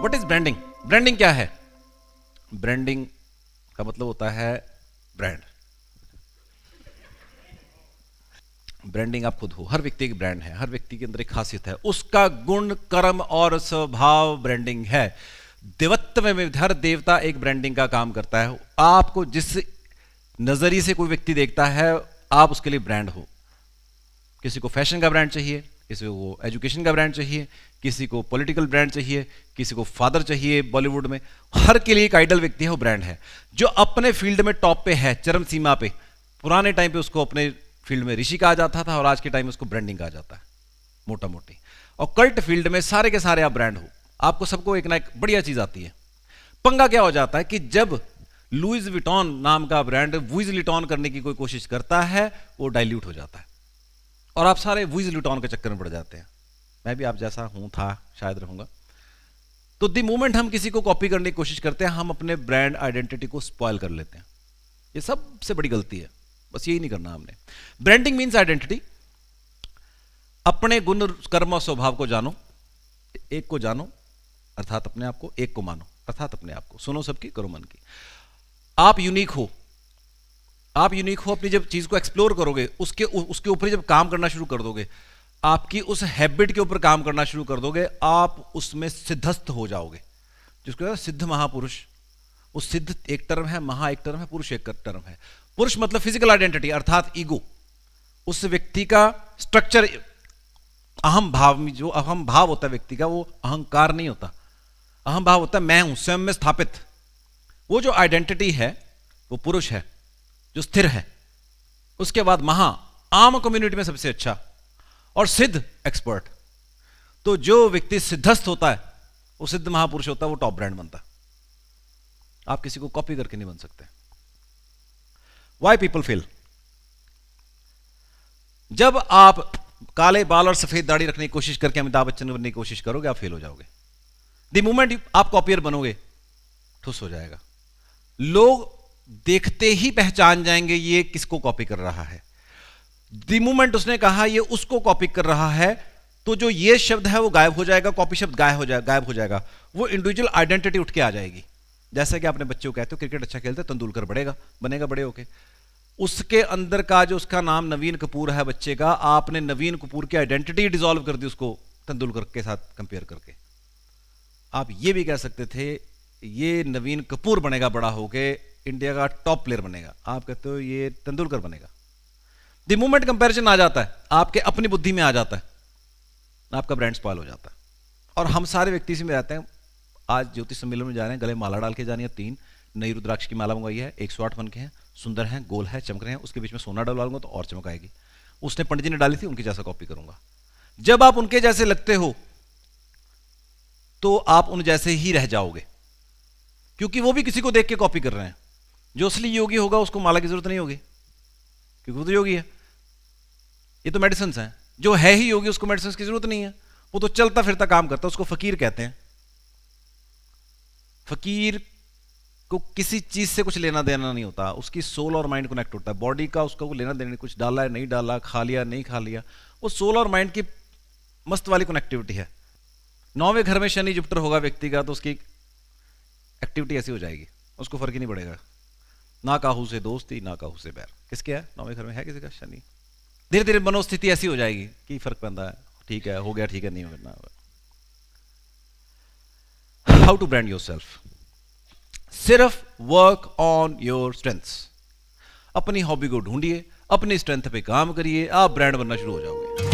What is branding? Branding क्या है? Branding का मतलब होता है ब्रांड। ब्रांडिंग आप खुद हो, हर व्यक्ति एक ब्रांड है, हर व्यक्ति के अंदर एक खासियत है, उसका गुण कर्म और स्वभाव ब्रांडिंग है। देवत्व में हर देवता एक ब्रांडिंग का काम करता है। आपको जिस नजरिए से कोई व्यक्ति देखता है आप उसके लिए ब्रांड हो। किसी को फैशन का ब्रांड चाहिए, किसी को एजुकेशन का ब्रांड चाहिए, किसी को पॉलिटिकल ब्रांड चाहिए, किसी को फादर चाहिए बॉलीवुड में। हर के लिए एक आइडल व्यक्ति है, वो ब्रांड है। जो अपने फील्ड में टॉप पे है, चरम सीमा पे, पुराने टाइम पे उसको अपने फील्ड में ऋषि कहा जाता था और आज के टाइम में उसको ब्रांडिंग कहा जाता है, मोटा मोटी। और कल्ट फील्ड में सारे के सारे आप ब्रांड हो। आपको सबको एक ना एक बढ़िया चीज आती है। पंगा क्या हो जाता है कि जब लुइस विटॉन नाम का ब्रांड वुइज लिटॉन करने की कोई कोशिश करता है, वो डाइल्यूट हो जाता है और आप सारे वुइज लिटॉन के चक्कर में पड़ जाते हैं। मैं भी आप जैसा हूं, था, शायद रहूंगा। तो द मोमेंट हम किसी को कॉपी करने की कोशिश करते हैं, हम अपने ब्रांड आइडेंटिटी को स्पॉइल कर लेते हैं। ये सबसे बड़ी गलती है, बस यही नहीं करना हमने। Branding means identity. अपने गुण कर्म और स्वभाव को जानो, एक को जानो अर्थात अपने आप को, एक को मानो अर्थात अपने आप को। सुनो सबकी, करो मन की। आप यूनिक हो। आप यूनिक हो। अपनी जब चीज को एक्सप्लोर करोगे, उसके ऊपर जब काम करना शुरू कर दोगे, आपकी उस हैबिट के ऊपर काम करना शुरू कर दोगे, आप उसमें सिद्धस्थ हो जाओगे, जिसको कहते हैं सिद्ध महापुरुष। उस सिद्ध एक टर्म है, महा एक टर्म है, पुरुष एक टर्म है। पुरुष मतलब फिजिकल आइडेंटिटी अर्थात ईगो। उस व्यक्ति का स्ट्रक्चर, अहम भाव में जो अहम भाव होता है व्यक्ति का, वो अहंकार नहीं होता। अहम भाव होता है मैं हूं, स्वयं में स्थापित। वो जो आइडेंटिटी है वो पुरुष है, जो स्थिर है। उसके बाद महा, आम कम्युनिटी में सबसे अच्छा, और सिद्ध, एक्सपर्ट। तो जो व्यक्ति सिद्धस्थ होता है वो सिद्ध महापुरुष होता है, वो टॉप ब्रांड बनता है। आप किसी को कॉपी करके नहीं बन सकते। Why people fail? जब आप काले बाल और सफेद दाढ़ी रखने की कोशिश करके अमिताभ बच्चन बनने की कोशिश करोगे, आप फेल हो जाओगे। द मोमेंट आप कॉपियर बनोगे, ठुस हो जाएगा। लोग देखते ही पहचान जाएंगे ये किसको कॉपी कर रहा है। द मोमेंट उसने कहा ये उसको कॉपी कर रहा है, तो जो ये शब्द है वो गायब हो जाएगा, कॉपी शब्द गायब हो जाएगा। वो इंडिविजुअल आइडेंटिटी उठ के आ जाएगी। जैसे कि आपने बच्चों को कहते हो क्रिकेट अच्छा खेलते, तेंदुलकर बनेगा बड़े होके। उसके अंदर का जो उसका नाम नवीन कपूर है बच्चे का, आपने नवीन कपूर की आइडेंटिटी डिसॉल्व कर दी उसको तेंदुलकर के साथ कंपेयर करके। आप ये भी कह सकते थे ये नवीन कपूर बनेगा बड़ा होके, इंडिया का टॉप प्लेयर बनेगा। आप कहते हो ये तेंदुलकर बनेगा। द मोमेंट कंपैरिजन आ जाता है, आपके अपनी बुद्धि में आ जाता है, आपका ब्रांड स्पॉइल हो जाता है। और हम सारे व्यक्ति से में रहते हैं। आज ज्योतिष सम्मेलन में जा रहे हैं, गले माला डाल के जानी है। 3 नई रुद्राक्ष की माला मंगवाई है, 108 बन के हैं, सुंदर हैं, गोल है, चमक रहे हैं। उसके बीच में सोना डलवा लूंगा तो और चमक आएगी। उसने पंडित जी ने डाली थी, उनकी जैसा कॉपी करूंगा। जब आप उनके जैसे लगते हो तो आप उन जैसे ही रह जाओगे, क्योंकि वो भी किसी को देख के कॉपी कर रहे हैं। जो असली योगी होगा उसको माला की जरूरत नहीं होगी, क्योंकि वो तो योगी है। ये तो मेडिसिन है। जो है ही योगी उसको मेडिसिन की जरूरत नहीं है, वो तो चलता फिरता काम करता है। उसको फकीर कहते हैं। फकीर को किसी चीज से कुछ लेना देना नहीं होता, उसकी सोल और माइंड कनेक्ट होता है। बॉडी का उसका को लेना देना नहीं, कुछ डाला है नहीं डाला, खा लिया नहीं खा लिया, वो सोल और माइंड की मस्त वाली कनेक्टिविटी है। 9वें घर में शनि जुपिटर होगा व्यक्ति का, तो उसकी एक्टिविटी ऐसी हो जाएगी, उसको फर्क ही नहीं पड़ेगा। ना काहू से दोस्ती, ना काहू से बैर। किसके है? 9वें घर में है किसी का शनि। धीरे धीरे मनोस्थिति ऐसी हो जाएगी कि फर्क पड़ता है, ठीक है हो गया, ठीक है नहीं होगा। How to brand yourself? सिर्फ वर्क ऑन योर स्ट्रेंथ्स। अपनी हॉबी को ढूंढिए, अपनी स्ट्रेंथ पे काम करिए, आप ब्रांड बनना शुरू हो जाओगे।